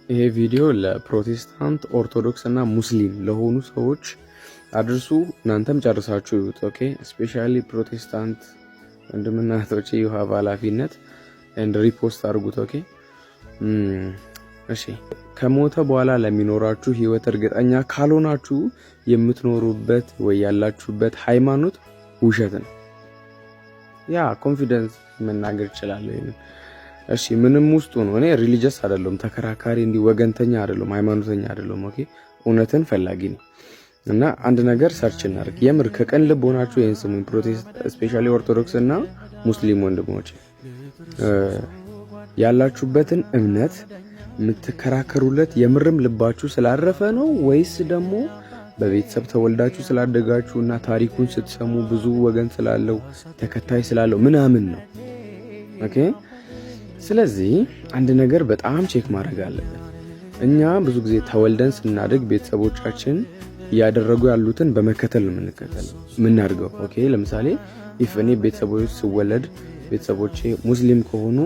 ይሄ ቪዲዮ ለፕሮቴስታንት ኦርቶዶክስ እና ሙስሊም ለሆኑ ሰዎች አድርሱ። እናንተም ጨርሳችሁ ይዩት። ኦኬ ስፔሻሊ ፕሮቴስታንት ወንድምና እህቶቼ you have ኃላፊነት and ሪፖስት አድርጉት። ኦኬ እሺ። ከሞተ በኋላ ለሚኖራችሁ ህይወት እርግጠኛ ካልሆናችሁ የምትኖሩበት ወይ ያላችሁበት ሃይማኖት ውሸት ነው። ያ ኮንፊደንስ መናገር ይችላል። እሺ ምንም ውስጡ ነው። እኔ ሪሊጂየስ አይደለም፣ ተከራካሪ እንዲ ወገንተኛ አይደለም፣ ሃይማኖተኛ አይደለም። ኦኬ እውነትን ፈላጊ ነኝ እና አንድ ነገር ሰርች እናድርግ። የምር ከቀን ልብ ሆናችሁ ይሄን ስሙኝ። ፕሮቴስታንት ስፔሻሊ ኦርቶዶክስ እና ሙስሊም ወንድሞች ያላችሁበትን እምነት የምትከራከሩለት የምርም ልባችሁ ስላረፈ ነው ወይስ ደግሞ በቤተሰብ ተወልዳችሁ ስላደጋችሁና ታሪኩን ስትሰሙ ብዙ ወገን ስላለው ተከታይ ስላለው ምናምን ነው? ኦኬ ስለዚህ አንድ ነገር በጣም ቼክ ማድረግ አለብን። እኛ ብዙ ጊዜ ተወልደን ስናድግ ቤተሰቦቻችን ያደረጉ ያሉትን በመከተል ነው የምናድገው። ኦኬ ለምሳሌ እኔ ቤተሰቦች ስወለድ ቤተሰቦቼ ሙስሊም ከሆኑ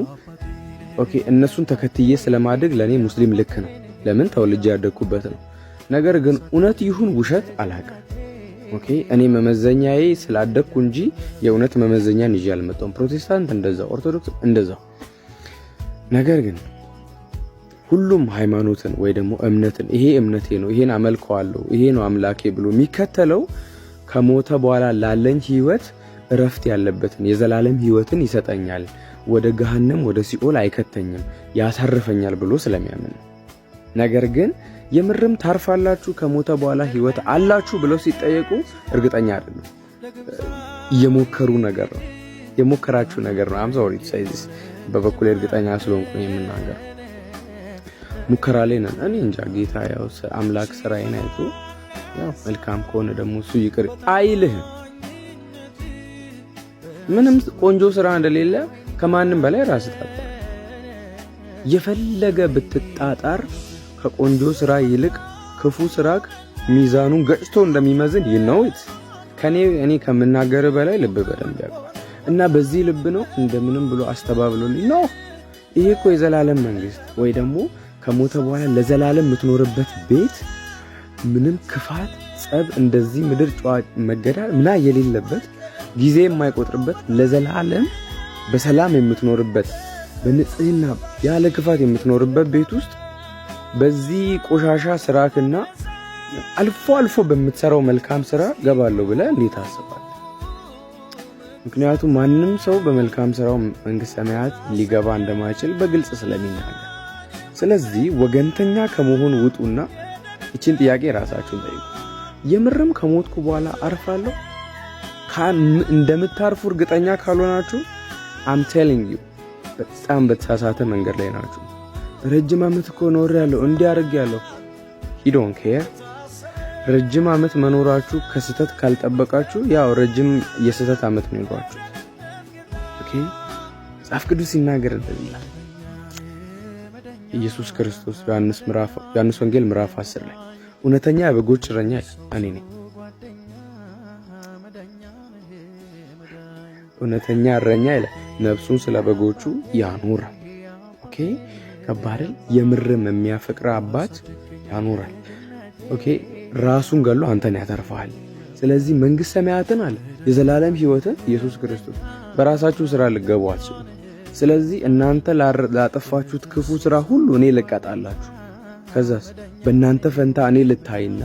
ኦኬ እነሱን ተከትዬ ስለማድግ ለኔ ሙስሊም ልክ ነው። ለምን ተወልጄ ያደግኩበት ነው። ነገር ግን እውነት ይሁን ውሸት አላውቅም። ኦኬ እኔ መመዘኛዬ ስላደግኩ እንጂ የእውነት መመዘኛን ይዤ አልመጣሁም። ፕሮቴስታንት እንደዛው፣ ኦርቶዶክስ እንደዛው። ነገር ግን ሁሉም ሃይማኖትን ወይ ደግሞ እምነትን ይሄ እምነቴ ነው፣ ይሄን አመልከዋለሁ፣ ይሄ ነው አምላኬ ብሎ የሚከተለው ከሞተ በኋላ ላለኝ ህይወት እረፍት ያለበትን የዘላለም ህይወትን ይሰጠኛል፣ ወደ ገሃነም ወደ ሲኦል አይከተኝም፣ ያሳርፈኛል ብሎ ስለሚያምን። ነገር ግን የምርም ታርፋላችሁ ከሞተ በኋላ ህይወት አላችሁ ብለው ሲጠየቁ እርግጠኛ አይደሉም። የሞከሩ ነገር ነው፣ የሞከራችሁ ነገር ነው። አም ሶሪ ሳይዚስ በበኩል እርግጠኛ ስለሆንኩ የምናገር ሙከራ ላይ ነን። እኔ እንጃ ጌታ ያው አምላክ ስራዬን አይቶ ያው መልካም ከሆነ ደግሞ እሱ ይቅር አይልህም። ምንም ቆንጆ ስራ እንደሌለ ከማንም በላይ ራስ ታጣ። የፈለገ ብትጣጣር ከቆንጆ ስራ ይልቅ ክፉ ስራክ ሚዛኑን ገጭቶ እንደሚመዝን ይነውት እኔ ከምናገር በላይ ልብ በደንብ ያውቃል። እና በዚህ ልብ ነው እንደምንም ብሎ አስተባብሎልኝ ነው። ይሄ እኮ የዘላለም መንግስት ወይ ደግሞ ከሞተ በኋላ ለዘላለም የምትኖርበት ቤት ምንም ክፋት፣ ጸብ፣ እንደዚህ ምድር መገዳል ምና የሌለበት ጊዜ የማይቆጥርበት ለዘላለም በሰላም የምትኖርበት በንጽህና ያለ ክፋት የምትኖርበት ቤት ውስጥ በዚህ ቆሻሻ ስራክና አልፎ አልፎ በምትሰራው መልካም ስራ ገባለሁ ብለህ እንዴት አስባለህ? ምክንያቱም ማንም ሰው በመልካም ስራው መንግስተ ሰማያት ሊገባ እንደማይችል በግልጽ ስለሚናገር። ስለዚህ ወገንተኛ ከመሆን ውጡና እቺን ጥያቄ ራሳችሁን ጠይቁ። የምርም ከሞትኩ በኋላ አርፋለሁ እንደምታርፉ እርግጠኛ ካልሆናችሁ I'm telling you በጣም በተሳሳተ መንገድ ላይ ናችሁ። ረጅም ዓመት እኮ ኖሬያለሁ እንዲያርጋለሁ you don't care። ረጅም ዓመት መኖራችሁ ከስተት ካልጠበቃችሁ ያው ረጅም የስተት ዓመት ነው ይሏችሁ። ኦኬ መጽሐፍ ቅዱስ ሲናገር እንደዚህ ይላል። ኢየሱስ ክርስቶስ ዮሐንስ ወንጌል ምዕራፍ 10 ላይ እውነተኛ የበጎች እረኛ እኔ ነኝ። እውነተኛ እረኛ ይላል ነፍሱን ስለ በጎቹ ያኖራል። ኦኬ ከባድል የምርም የሚያፈቅር አባት ያኖራል። ኦኬ ራሱን ገሎ አንተን ያተርፋል። ስለዚህ መንግስተ ሰማያትን አለ የዘላለም ህይወትን ኢየሱስ ክርስቶስ በራሳችሁ ስራ ልገቡ አትችሉም። ስለዚህ እናንተ ላጠፋችሁት ክፉ ስራ ሁሉ እኔ ልቀጣላችሁ። ከዛስ በእናንተ ፈንታ እኔ ልታይና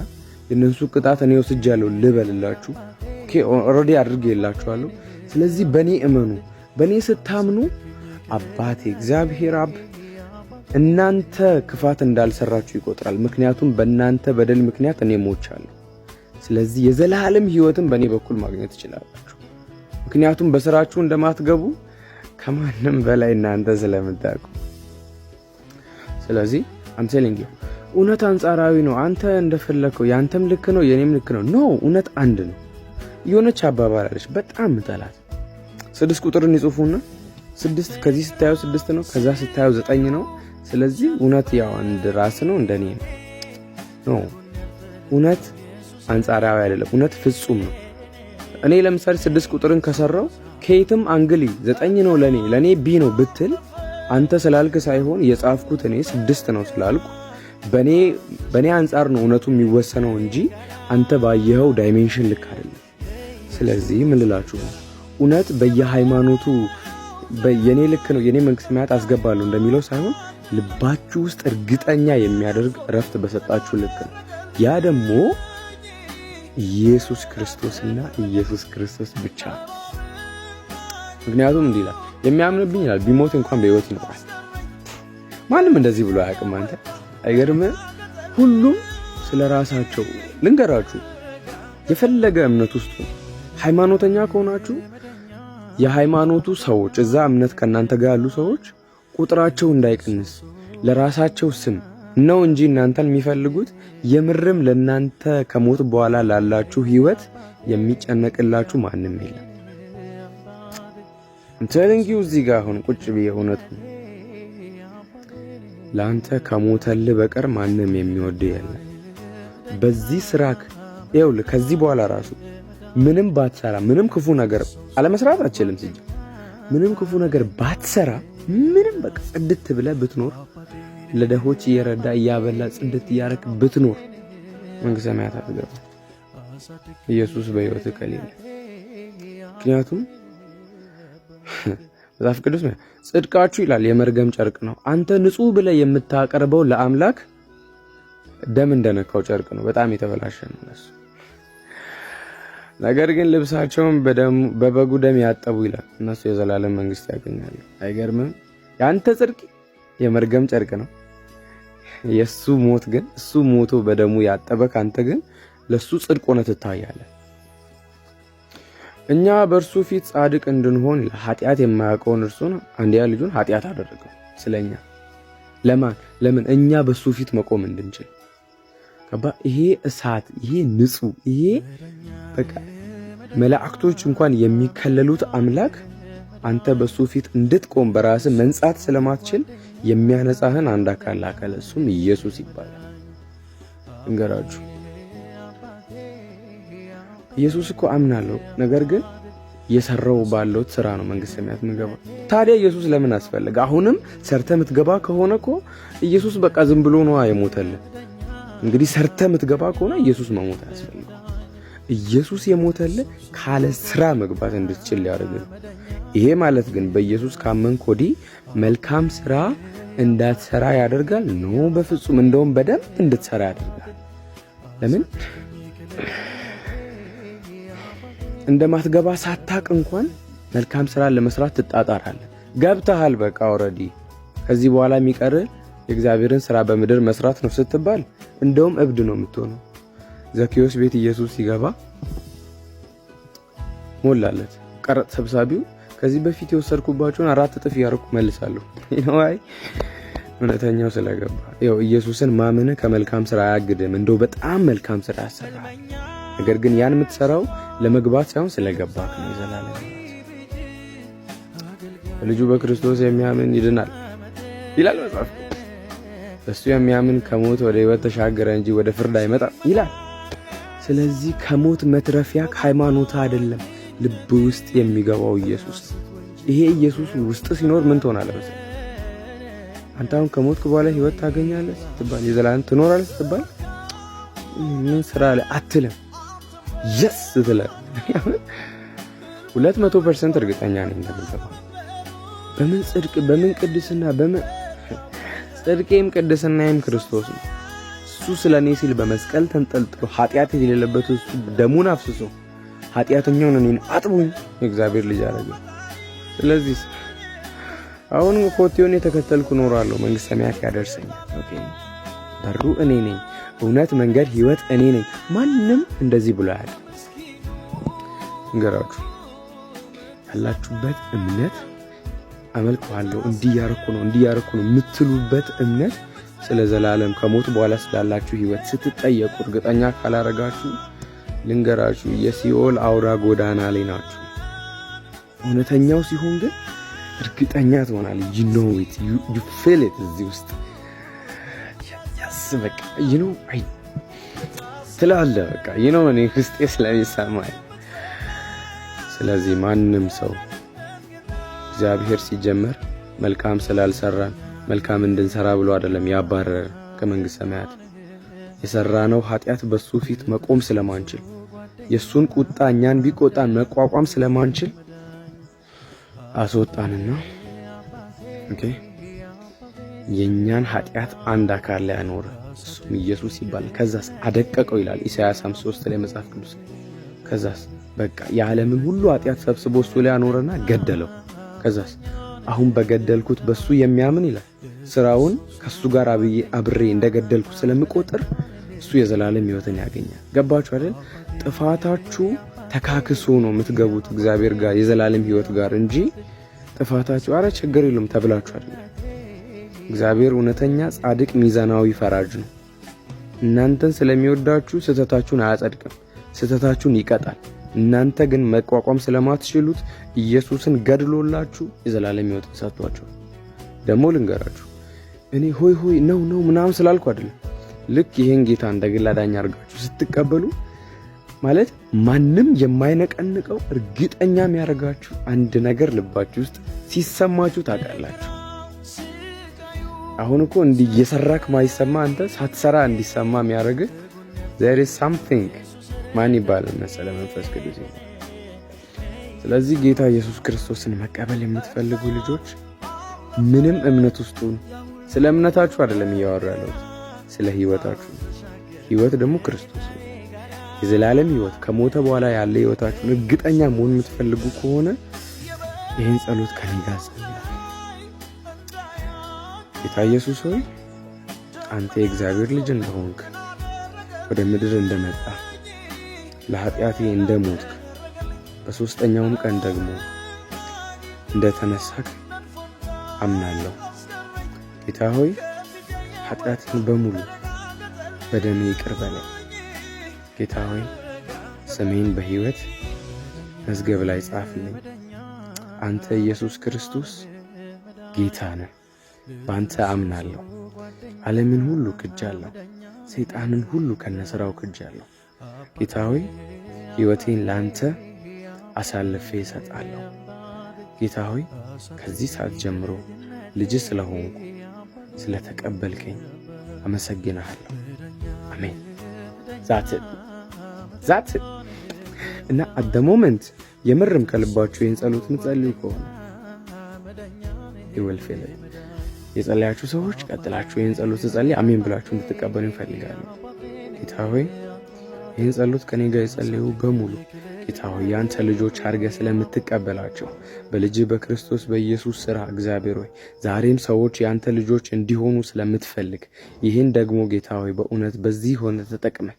የነሱ ቅጣት እኔ ወስጃለሁ ልበልላችሁ። ኦኬ ኦሬዲ አድርጌላችኋለሁ። ስለዚህ በእኔ እመኑ። በእኔ ስታምኑ አባቴ እግዚአብሔር አብ እናንተ ክፋት እንዳልሰራችሁ ይቆጥራል። ምክንያቱም በእናንተ በደል ምክንያት እኔ ሞቻለሁ። ስለዚህ የዘላለም ህይወትን በእኔ በኩል ማግኘት ትችላላችሁ። ምክንያቱም በስራችሁ እንደማትገቡ ከማንም በላይ እናንተ ስለምታውቁ። ስለዚህ I'm telling you እውነት አንጻራዊ ነው። አንተ እንደፈለከው ያንተም ልክ ነው የኔም ልክ ነው። ኖ እውነት አንድ ነው። የሆነች አባባል አለች በጣም ምጠላት። 6 ቁጥርን ይጽፉና 6 ከዚህ ስታዩ 6 ነው፣ ከዛ ስታዩ 9 ነው። ስለዚህ እውነት ያው አንድ ራስ ነው እንደኔ ነው። ኖ እውነት አንጻራዊ አይደለም፣ እውነት ፍጹም ነው። እኔ ለምሳሌ 6 ቁጥርን ከሰራው ከየትም አንግሊ 9 ነው ለኔ ቢ ነው ብትል አንተ ስላልክ ሳይሆን የጻፍኩት እኔ 6 ነው ስላልኩ በኔ አንጻር ነው እውነቱ የሚወሰነው እንጂ አንተ ባየኸው ዳይሜንሽን ልክ አይደለም። ስለዚህ ምን ልላችሁ ነው? እውነት በየሃይማኖቱ የኔ ልክ ነው የኔ መንግስተ ሰማያት አስገባለሁ እንደሚለው ሳይሆን ልባችሁ ውስጥ እርግጠኛ የሚያደርግ እረፍት በሰጣችሁ ልክ ነው። ያ ደግሞ ኢየሱስ ክርስቶስና ኢየሱስ ክርስቶስ ብቻ ነው። ምክንያቱም እንዲህ ይላል የሚያምንብኝ ይላል ቢሞት እንኳን በሕይወት ይኖራል። ማንም እንደዚህ ብሎ አያውቅም። አንተ አይገርምህ? ሁሉም ስለራሳቸው ልንገራችሁ። የፈለገ እምነት ውስጥ ሃይማኖተኛ ከሆናችሁ የሃይማኖቱ ሰዎች እዛ እምነት ከናንተ ጋር ያሉ ሰዎች ቁጥራቸው እንዳይቀንስ ለራሳቸው ስም ነው እንጂ እናንተን የሚፈልጉት የምርም ለናንተ ከሞት በኋላ ላላችሁ ህይወት የሚጨነቅላችሁ ማንም የለም። እንተንጊው እዚህ ጋር አሁን ቁጭ ብዬ እውነት ላንተ ከሞተልህ በቀር ማንም የሚወድ የለም። በዚህ ስራክ ይኸውልህ ከዚህ በኋላ ራሱ ምንም ባትሰራ ምንም ክፉ ነገር አለመስራት አትችልም። ሲጀ ምንም ክፉ ነገር ባትሰራ ምንም በቃ ጽድት ብለህ ብትኖር ለደሆች እየረዳ እያበላ ጽድት እያረክ ብትኖር መንግስተ ሰማያት አትገባ ኢየሱስ በሕይወትህ ከሌለ። ምክንያቱም መጽሐፍ ቅዱስ ጽድቃችሁ ይላል የመርገም ጨርቅ ነው። አንተ ንጹህ ብለህ የምታቀርበው ለአምላክ ደም እንደነካው ጨርቅ ነው። በጣም የተበላሸ ነው እሱ። ነገር ግን ልብሳቸውን በበጉ ደም ያጠቡ ይላል እነሱ የዘላለም መንግስት ያገኛሉ። አይገርምም? ያንተ ጽድቅ የመርገም ጨርቅ ነው። የሱ ሞት ግን እሱ ሞቶ በደሙ ያጠበክ አንተ ግን ለሱ ጽድቅ ሆነ ትታያለህ። እኛ በእርሱ ፊት ጻድቅ እንድንሆን ኃጢአት የማያውቀውን እርሱን አንድያ ልጁን ኃጢአት አደረገው ስለኛ። ለምን? እኛ በሱ ፊት መቆም እንድንችል። ይሄ እሳት፣ ይሄ ንጹህ፣ ይሄ በቃ መላእክቶች እንኳን የሚከለሉት አምላክ አንተ በሱ ፊት እንድትቆም በራስህ መንጻት ስለማትችል የሚያነጻህን አንድ አካል ላከለ። እሱም ኢየሱስ ይባላል። እንገራችሁ ኢየሱስ እኮ አምናለሁ፣ ነገር ግን የሰራው ባለው ስራ ነው መንግስተ ሰማያት ምገባ። ታዲያ ኢየሱስ ለምን አስፈለገ? አሁንም ሰርተ ምትገባ ከሆነ እኮ ኢየሱስ በቃ ዝም ብሎ ነው የሞተልህ። እንግዲህ ሰርተ ምትገባ ከሆነ ኢየሱስ መሞት ያስፈልጋል። ኢየሱስ የሞተልህ ካለ ስራ መግባት እንድትችል ያደርጋል። ይሄ ማለት ግን በኢየሱስ ካመንክ ወዲህ መልካም ስራ እንዳትሰራ ያደርጋል? ኖ በፍጹም። እንደውም በደንብ እንድትሰራ ያደርጋል። ለምን? እንደማትገባ ሳታቅ እንኳን መልካም ስራ ለመስራት ትጣጣራለህ። ገብተሃል በቃ ኦሬዲ። ከዚህ በኋላ የሚቀር የእግዚአብሔርን ስራ በምድር መስራት ነው ስትባል እንደውም እብድ ነው የምትሆነው። ዘኬዎስ ቤት ኢየሱስ ሲገባ ሞላለት። ቀረጥ ሰብሳቢው ከዚህ በፊት የወሰድኩባቸውን 4 እጥፍ ያርኩ መልሳለሁ ይነዋይ እውነተኛው ስለገባ። ያው ኢየሱስን ማመን ከመልካም ስራ አያግድም፣ እንደው በጣም መልካም ስራ ያሰራል። ነገር ግን ያን የምትሰራው ለመግባት ሳይሆን ስለገባክ ነው። የዘላለም ልጁ በክርስቶስ የሚያምን ይድናል ይላል መጽሐፍ። እሱ የሚያምን ከሞት ወደ ሕይወት ተሻገረ እንጂ ወደ ፍርድ አይመጣም ይላል። ስለዚህ ከሞት መትረፊያ ሃይማኖት አይደለም፣ ልብ ውስጥ የሚገባው ኢየሱስ። ይሄ ኢየሱስ ውስጥ ሲኖር ምን ትሆናለህ? አንተ አሁን ከሞትክ በኋላ ሕይወት ታገኛለህ ስትባል የዘላለም ትኖራለህ ስትባል ምን ስራ አለ አትልም። yes ትላለህ። 200% እርግጠኛ ነኝ እንደምትገባ። በምን ጽድቅ፣ በምን ቅድስና፣ በምን ጽድቄም ቅድስናዬም ክርስቶስ ነው። እሱ ስለኔ ሲል በመስቀል ተንጠልጥሎ ኃጢአት የሌለበት እሱ ደሙን አፍስሶ ኃጢአተኛውን እኔን አጥቦኝ የእግዚአብሔር ልጅ አደረገ። ስለዚህ አሁን ኮቴውን የተከተልኩ ኖራለሁ፣ መንግስተ ሰማያት ያደርሰኛል። ኦኬ በሩ እኔ ነኝ፣ እውነት፣ መንገድ፣ ህይወት እኔ ነኝ። ማንም እንደዚህ ብሎ ያለ እንገራችሁ ያላችሁበት እምነት አመልከዋለሁ እንዲያረኩ ነው የምትሉበት እምነት ስለ ዘላለም ከሞት በኋላ ስላላችሁ ህይወት ስትጠየቁ እርግጠኛ ካላረጋችሁ ልንገራችሁ የሲኦል አውራ ጎዳና ላይ ናችሁ። እውነተኛው ሲሆን ግን እርግጠኛ ትሆናለህ። you know it, you feel it እዚህ ውስጥ በቃ አይ ትላለህ በቃ እኔ ውስጤ ስለሚሰማኝ። ስለዚህ ማንም ሰው እግዚአብሔር ሲጀመር መልካም ስላልሰራን መልካም እንድንሰራ ብሎ አይደለም ያባረረ። ከመንግስት ሰማያት። የሰራነው ኃጢአት በሱ ፊት መቆም ስለማንችል የሱን ቁጣ እኛን ቢቆጣን መቋቋም ስለማንችል አስወጣንና ኦኬ የኛን ኃጢአት አንድ አካል ላይ አኖረ። እሱም ኢየሱስ ይባላል። ከዛስ አደቀቀው ይላል ኢሳይያስ 53 ላይ መጽሐፍ ቅዱስ። ከዛስ በቃ የዓለምን ሁሉ ኃጢአት ሰብስቦ እሱ ላይ አኖረና ገደለው። ከዛስ አሁን በገደልኩት በሱ የሚያምን ይላል ስራውን ከሱ ጋር አብሬ እንደገደልኩ ስለምቆጥር እሱ የዘላለም ሕይወትን ያገኛል። ገባችሁ አይደል? ጥፋታችሁ ተካክሶ ነው የምትገቡት እግዚአብሔር ጋር የዘላለም ሕይወት ጋር እንጂ ጥፋታችሁ አረ ችግር የለም ተብላችሁ አይደል። እግዚአብሔር እውነተኛ ጻድቅ ሚዛናዊ ፈራጅ ነው። እናንተን ስለሚወዳችሁ ስህተታችሁን አያጸድቅም፣ ስህተታችሁን ይቀጣል። እናንተ ግን መቋቋም ስለማትችሉት ኢየሱስን ገድሎላችሁ የዘላለም ሕይወትን ሰጥቷችኋል። ደግሞ ልንገራችሁ እኔ ሆይ ሆይ ነው ምናምን ስላልኩ አይደለም። ልክ ይሄን ጌታ እንደ ግል አዳኝ አድርጋችሁ ስትቀበሉ ማለት ማንም የማይነቀንቀው እርግጠኛ የሚያደርጋችሁ አንድ ነገር ልባችሁ ውስጥ ሲሰማችሁ ታውቃላችሁ። አሁን እኮ እንዲህ እየሰራክ ማይሰማ አንተ ሳትሰራ እንዲሰማ የሚያደርግ there is something ማን ይባላል መሰለ መንፈስ ቅዱስ። ስለዚህ ጌታ ኢየሱስ ክርስቶስን መቀበል የምትፈልጉ ልጆች ምንም እምነት ውስጥ ሁኑ። ስለ እምነታችሁ አይደለም እያወራለሁ፣ ስለ ህይወታችሁ። ህይወት ደግሞ ክርስቶስ ነው። የዘላለም ህይወት ከሞተ በኋላ ያለ ህይወታችሁን እርግጠኛ መሆን የምትፈልጉ ከሆነ ይህን ጸሎት ከኔ ጋር ጸልዩ። ጌታ ኢየሱስ ሆይ አንተ የእግዚአብሔር ልጅ እንደሆንክ ወደ ምድር እንደመጣ ለኃጢአቴ እንደሞትክ በሶስተኛውም ቀን ደግሞ እንደተነሳክ አምናለሁ። ጌታ ሆይ ኃጢአቴን በሙሉ በደሜ ይቅር በለኝ። ጌታ ሆይ ስሜን በሕይወት መዝገብ ላይ ጻፍልኝ። አንተ ኢየሱስ ክርስቶስ ጌታ ነህ። በአንተ አምናለሁ። ዓለምን ሁሉ ክጃለሁ፣ ሰይጣንን ሁሉ ከነሥራው ክጃለሁ። ጌታ ሆይ ሕይወቴን ለአንተ አሳልፌ እሰጣለሁ። ጌታ ሆይ ከዚህ ሰዓት ጀምሮ ልጅ ስለሆንኩ ስለተቀበልከኝ አመሰግናለሁ። አሜን። ዛት እና at the moment የምርም ከልባችሁ ይህን ጸሎት ምትጸልዩ ከሆነ ይወልፈለ የጸለያችሁ ሰዎች ቀጥላችሁ ይህን ጸሎት ጸልዩ አሜን ብላችሁ እንድትቀበሉ እንፈልጋለን። ጌታ ሆይ ይህን ጸሎት ከኔ ጋር የጸለዩ በሙሉ ጌታ ሆይ ያንተ ልጆች አድርገህ ስለምትቀበላቸው በልጅ በክርስቶስ በኢየሱስ ሥራ እግዚአብሔር ሆይ ዛሬም ሰዎች ያንተ ልጆች እንዲሆኑ ስለምትፈልግ ይህን ደግሞ ጌታ ሆይ በእውነት በዚህ ሆነ ተጠቅመህ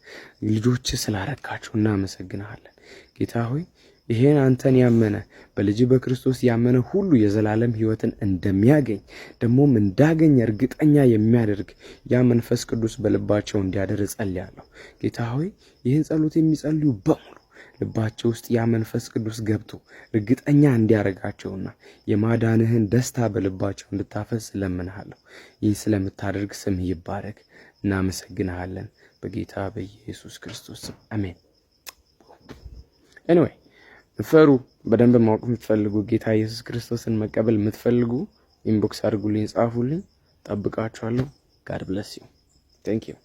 ልጆች ስላረካቸው እናመሰግናለን። ጌታ ሆይ ይሄን አንተን ያመነ በልጅ በክርስቶስ ያመነ ሁሉ የዘላለም ሕይወትን እንደሚያገኝ ደግሞም እንዳገኘ እርግጠኛ የሚያደርግ ያ መንፈስ ቅዱስ በልባቸው እንዲያደር ጸልያለሁ። ጌታ ሆይ ይህን ጸሎት የሚጸልዩ በሙሉ ልባቸው ውስጥ ያ መንፈስ ቅዱስ ገብቶ እርግጠኛ እንዲያረጋቸውና የማዳንህን ደስታ በልባቸው እንድታፈስ ለምንሃለሁ። ይህ ስለምታደርግ ስምህ ይባረክ። እናመሰግናለን በጌታ በኢየሱስ ክርስቶስ አሜን። anyway ፈሩ በደንብ ማወቅ የምትፈልጉ ጌታ ኢየሱስ ክርስቶስን መቀበል የምትፈልጉ ኢንቦክስ አድርጉልኝ፣ ጻፉልኝ። ጠብቃችኋለሁ። God bless you. Thank you.